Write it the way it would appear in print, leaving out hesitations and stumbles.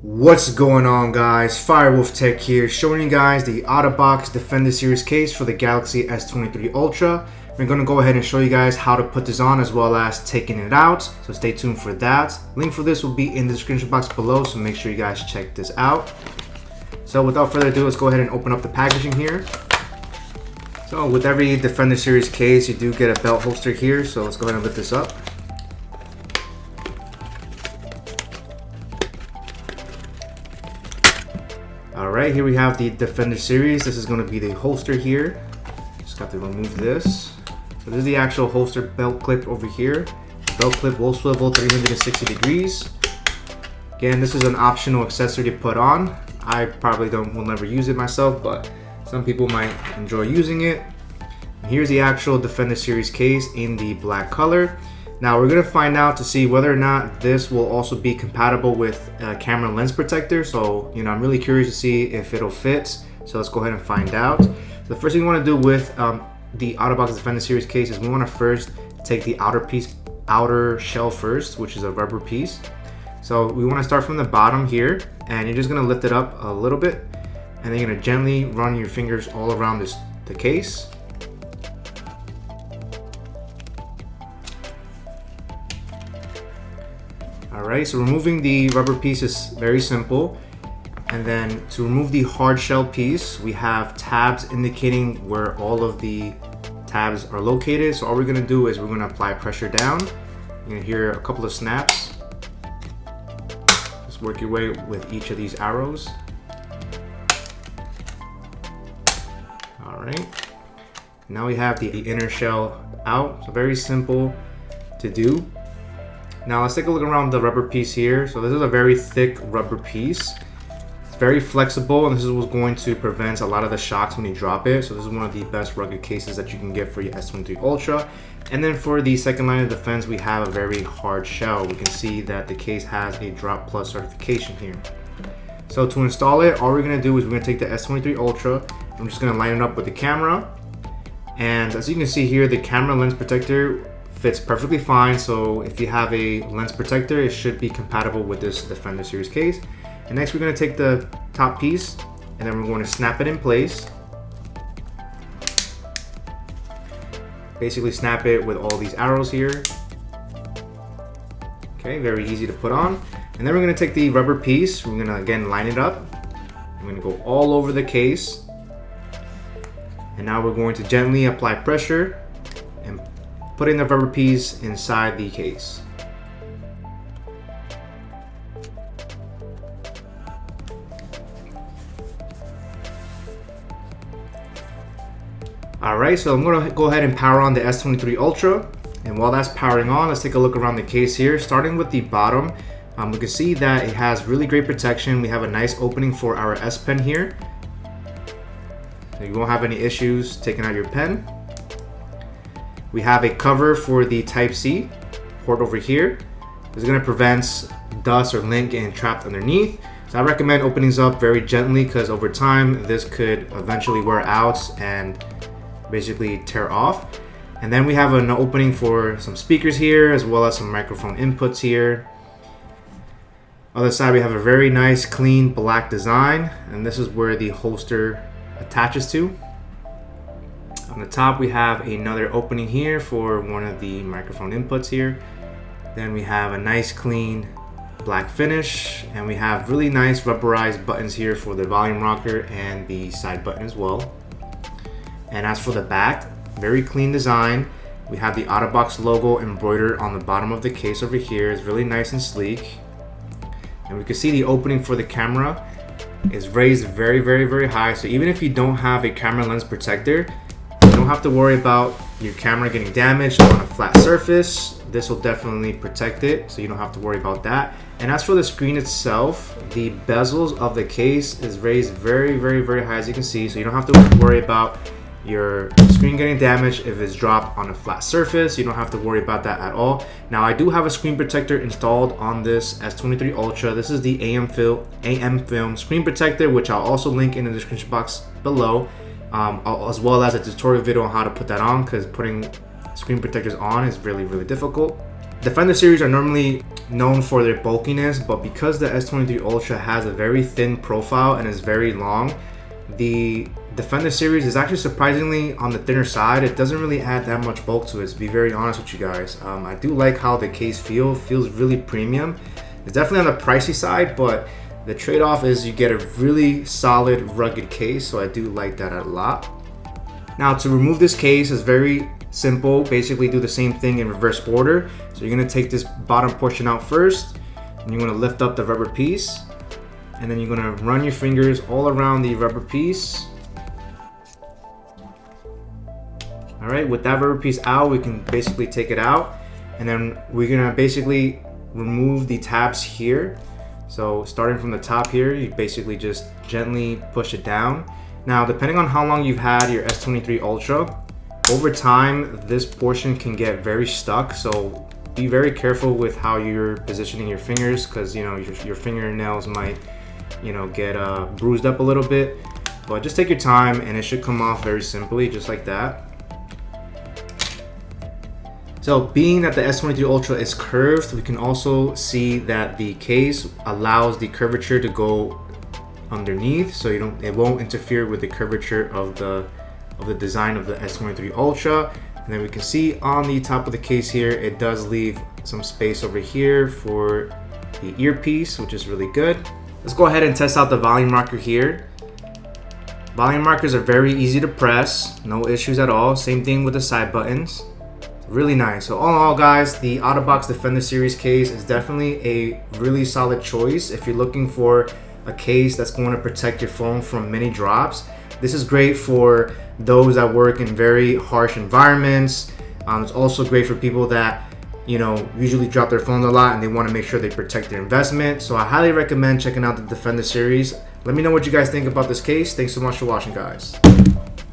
What's going on, guys? Firewolf Tech here, showing you guys the OtterBox Defender Series case for the Galaxy S23 Ultra. We're going to go ahead and show you guys how to put this on as well as taking it out, so stay tuned for that. Link for this will be in the description box below, so make sure you guys check this out. So without further ado, let's go ahead and open up the packaging here. So with every Defender Series case, you do get a belt holster here, so let's go ahead and lift this up. Alright, here we have the Defender Series. This is going to be the holster here. Just got to remove this. So this is the actual holster belt clip over here. The belt clip will swivel 360 degrees. Again, this is an optional accessory to put on. I probably will never use it myself, but some people might enjoy using it. And here's the actual Defender Series case in the black color. Now we're going to find out to see whether or not this will also be compatible with a camera lens protector. So, I'm really curious to see if it'll fit. So let's go ahead and find out. The first thing we want to do with the OtterBox Defender Series case is we want to first take the outer shell first, which is a rubber piece. So we want to start from the bottom here, and you're just going to lift it up a little bit, and then you're going to gently run your fingers all around the case. Alright, so removing the rubber piece is very simple. And then to remove the hard shell piece, we have tabs indicating where all of the tabs are located. So all we're going to do is we're going to apply pressure down. You're going to hear a couple of snaps. Just work your way with each of these arrows. Alright, now we have the inner shell out. So very simple to do. Now let's take a look around the rubber piece here. So this is a very thick rubber piece. It's very flexible, and this is what's going to prevent a lot of the shocks when you drop it. So this is one of the best rugged cases that you can get for your S23 Ultra. And then for the second line of defense, we have a very hard shell. We can see that the case has a Drop Plus certification here. So to install it, all we're going to do is we're going to take the S23 Ultra. I'm just going to line it up with the camera. And as you can see here, the camera lens protector fits perfectly fine. So if you have a lens protector, it should be compatible with this Defender Series case. And next we're going to take the top piece, and then we're going to snap it in place. Basically snap it with all these arrows here. Okay, very easy to put on. And then we're going to take the rubber piece, we're going to again line it up. I'm going to go all over the case. And now we're going to gently apply pressure and putting the rubber piece inside the case. Alright, so I'm going to go ahead and power on the S23 Ultra. And while that's powering on, let's take a look around the case here. Starting with the bottom, we can see that it has really great protection. We have a nice opening for our S Pen here. So you won't have any issues taking out your pen. We have a cover for the Type-C port over here. This is going to prevent dust or lint getting trapped underneath. So I recommend opening this up very gently, because over time this could eventually wear out and basically tear off. And then we have an opening for some speakers here, as well as some microphone inputs here. Other side, we have a very nice clean black design, and this is where the holster attaches to. On the top, we have another opening here for one of the microphone inputs here. Then we have a nice clean black finish, and we have really nice rubberized buttons here for the volume rocker and the side button as well. And as for the back, very clean design. We have the OtterBox logo embroidered on the bottom of the case over here. It's really nice and sleek. And we can see the opening for the camera is raised very, very, very high. So even if you don't have a camera lens protector, you don't have to worry about your camera getting damaged on a flat surface. This will definitely protect it, so you don't have to worry about that. And as for the screen itself, the bezels of the case is raised very, very, very high, as you can see. So you don't have to worry about your screen getting damaged if it's dropped on a flat surface. You don't have to worry about that at all. Now I do have a screen protector installed on this S23 Ultra. This is the AM film screen protector, which I'll also link in the description box below, as well as a tutorial video on how to put that on, because putting screen protectors on is really, really difficult. Defender series are normally known for their bulkiness, but because the S23 Ultra has a very thin profile and is very long, the Defender series is actually surprisingly on the thinner side. It doesn't really add that much bulk to it, to be very honest with you guys. I do like how the case feels really premium. It's definitely on the pricey side, but the trade-off is you get a really solid, rugged case, so I do like that a lot. Now, to remove this case is very simple. Basically do the same thing in reverse order. So you're gonna take this bottom portion out first, and you're gonna lift up the rubber piece, and then you're gonna run your fingers all around the rubber piece. All right, with that rubber piece out, we can basically take it out, and then we're gonna basically remove the tabs here. So starting from the top here, you basically just gently push it down. Now, depending on how long you've had your S23 Ultra, over time, this portion can get very stuck. So be very careful with how you're positioning your fingers, because you know your fingernails might, you know, get bruised up a little bit. But just take your time, and it should come off very simply, just like that. So being that the S23 Ultra is curved, we can also see that the case allows the curvature to go underneath, so it won't interfere with the curvature of the design of the S23 Ultra. And then we can see on the top of the case here, it does leave some space over here for the earpiece, which is really good. Let's go ahead and test out the volume rocker here. Volume markers are very easy to press, no issues at all. Same thing with the side buttons. Really nice. So all in all, guys, the OtterBox Defender Series case is definitely a really solid choice if you're looking for a case that's going to protect your phone from many drops. This is great for those that work in very harsh environments. It's also great for people that, you know, usually drop their phones a lot and they want to make sure they protect their investment. So I highly recommend checking out the Defender Series. Let me know what you guys think about this case. Thanks so much for watching, guys.